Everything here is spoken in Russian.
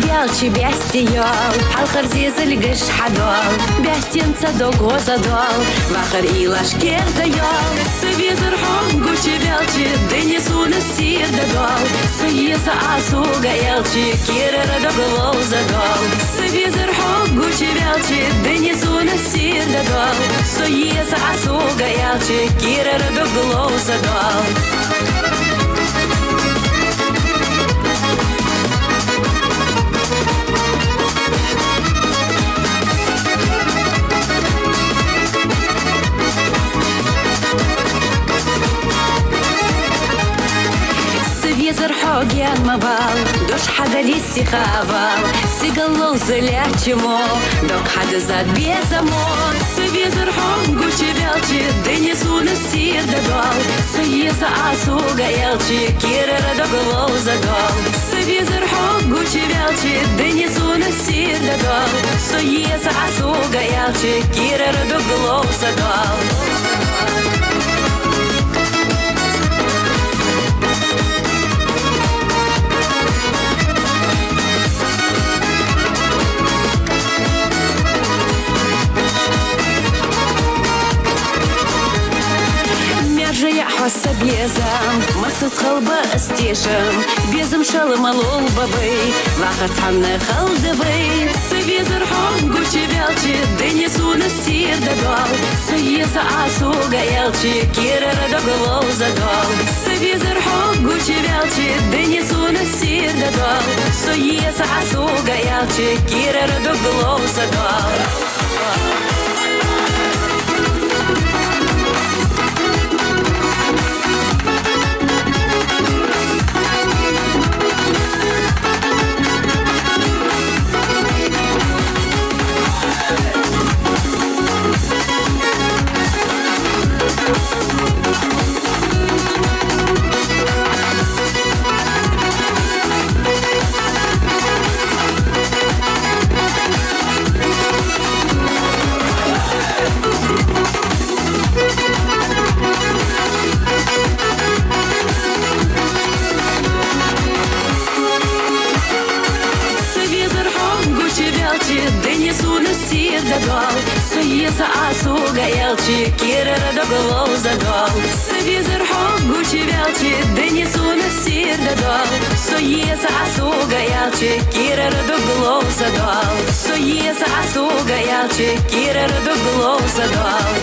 белчи бестиол, халхар зизелгеш хадол, бестинца дого задол, вахар илашкер дайол. Свизер хом гучи белчи, дынесуна сир дадол, суеса асуга елчи, кирера доглоу задол. Свизер хом гучи белчи, дынесуна сир дадол, суеса асуга елчи, кирера доглоу задол. Визер хоген мавал, дош хада лиси хавал, сигаллоу залячимо, док хада зад безамон. Визер хом гучи белчи, дынесуна сир дадол, суеса асуга елчи, кирера доглоу задол. Визер хом гучи белчи, дынесуна сир дадол, суеса асуга елчи, кирера доглоу задол. حس بيزم مصد خلبة استيشم بيزم شل ملول ببي وقت حنا خلد بي سبيزر حم قوشي بيلشي دنيسون السير دقال سيسا عسوغا يلشي كيرر دقلو زدال سبيزر حم قوشي بيلشي دنيسون السير دقال سيسا عسوغا يلشي كيرر دقلو زدال Суеса асуга елчи, кирера доглоу задол. Свизер хом гучи белчи, дынесуна сир дадол. Суеса асуга елчи, кирера доглоу задол. Суеса асуга елчи, кирера доглоу задол.